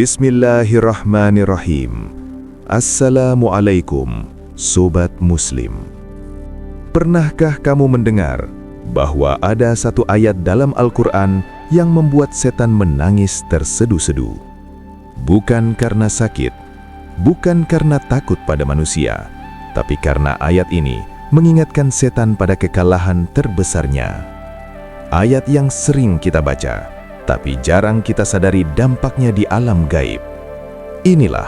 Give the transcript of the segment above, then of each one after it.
Bismillahirrahmanirrahim. Assalamualaikum, Sobat Muslim. Pernahkah kamu mendengar bahwa ada satu ayat dalam Al-Quran yang membuat setan menangis tersedu-sedu? Bukan karena sakit, bukan karena takut pada manusia, tapi karena ayat ini mengingatkan setan pada kekalahan terbesarnya. Ayat yang sering kita baca, tapi jarang kita sadari dampaknya di alam gaib. Inilah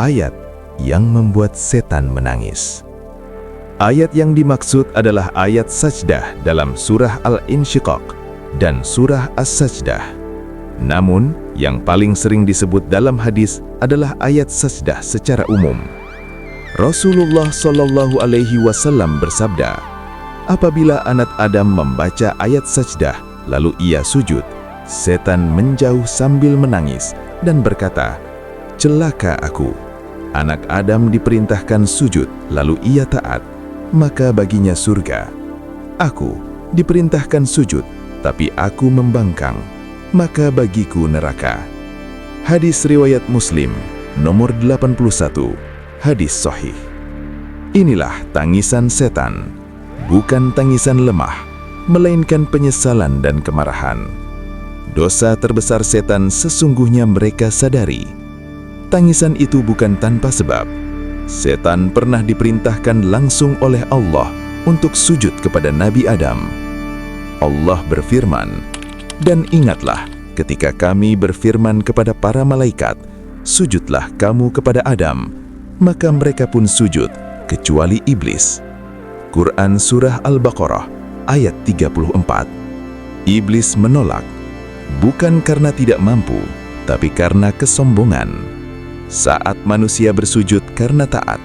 ayat yang membuat setan menangis. Ayat yang dimaksud adalah ayat sajdah dalam surah Al-Insyiqaq dan surah As-Sajdah. Namun, yang paling sering disebut dalam hadis adalah ayat sajdah secara umum. Rasulullah Shallallahu Alaihi Wasallam bersabda, apabila anak Adam membaca ayat sajdah lalu ia sujud, setan menjauh sambil menangis dan berkata, celaka aku. Anak Adam diperintahkan sujud lalu ia taat, maka baginya surga. Aku diperintahkan sujud, tapi aku membangkang, maka bagiku neraka. Hadis riwayat Muslim, nomor 81, hadis sahih. Inilah tangisan setan, bukan tangisan lemah, melainkan penyesalan dan kemarahan. Dosa terbesar setan sesungguhnya mereka sadari. Tangisan itu bukan tanpa sebab. Setan pernah diperintahkan langsung oleh Allah untuk sujud kepada Nabi Adam. Allah berfirman, dan ingatlah ketika kami berfirman kepada para malaikat, sujudlah kamu kepada Adam, maka mereka pun sujud, kecuali iblis. Quran Surah Al-Baqarah ayat 34. Iblis menolak, bukan karena tidak mampu, tapi karena kesombongan. Saat manusia bersujud karena taat,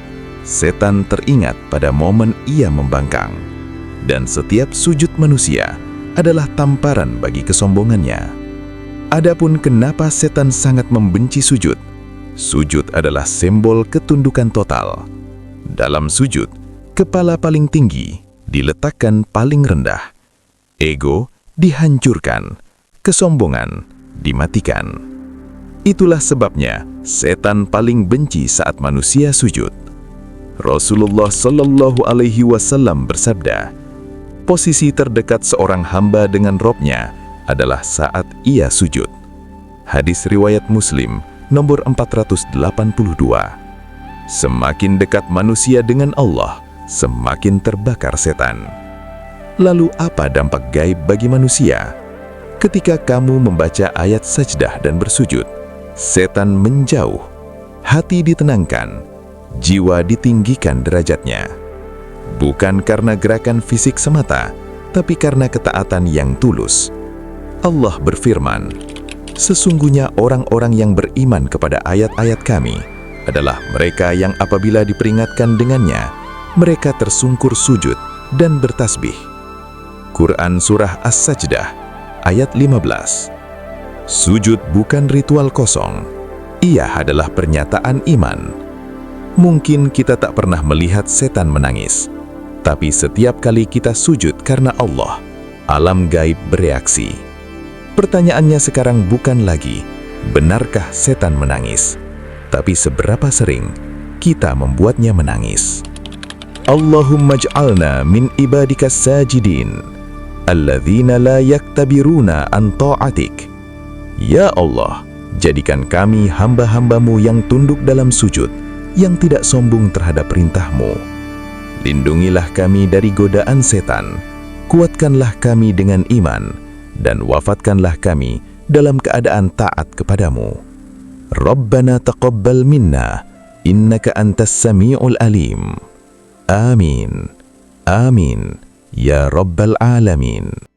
setan teringat pada momen ia membangkang. Dan setiap sujud manusia adalah tamparan bagi kesombongannya. Adapun kenapa setan sangat membenci sujud? Sujud adalah simbol ketundukan total. Dalam sujud, kepala paling tinggi diletakkan paling rendah. Ego dihancurkan, kesombongan dimatikan. Itulah sebabnya setan paling benci saat manusia sujud. Rasulullah Shallallahu Alaihi Wasallam bersabda, posisi terdekat seorang hamba dengan Robnya adalah saat ia sujud. Hadis riwayat Muslim, nomor 482. Semakin dekat manusia dengan Allah, semakin terbakar setan. Lalu apa dampak gaib bagi manusia? Ketika kamu membaca ayat sajdah dan bersujud, setan menjauh, hati ditenangkan, jiwa ditinggikan derajatnya. Bukan karena gerakan fisik semata, tapi karena ketaatan yang tulus. Allah berfirman, sesungguhnya orang-orang yang beriman kepada ayat-ayat kami adalah mereka yang apabila diperingatkan dengannya, mereka tersungkur sujud dan bertasbih. Quran Surah As-Sajdah ayat 15. Sujud bukan ritual kosong, ia adalah pernyataan iman. Mungkin kita tak pernah melihat setan menangis, tapi setiap kali kita sujud karena Allah, alam gaib bereaksi. Pertanyaannya sekarang bukan lagi, benarkah setan menangis? Tapi seberapa sering kita membuatnya menangis? Allahumma ij'alna min ibadikas sajidin, alladzina la yaktabiruna an ta'atik. Ya Allah, jadikan kami hamba-hambamu yang tunduk dalam sujud, yang tidak sombong terhadap perintahmu. Lindungilah kami dari godaan setan, kuatkanlah kami dengan iman, dan wafatkanlah kami dalam keadaan taat kepadamu. Rabbana taqabbal minna, innaka antas sami'ul alim. Amin. Amin. Ya Rabbal Alamin.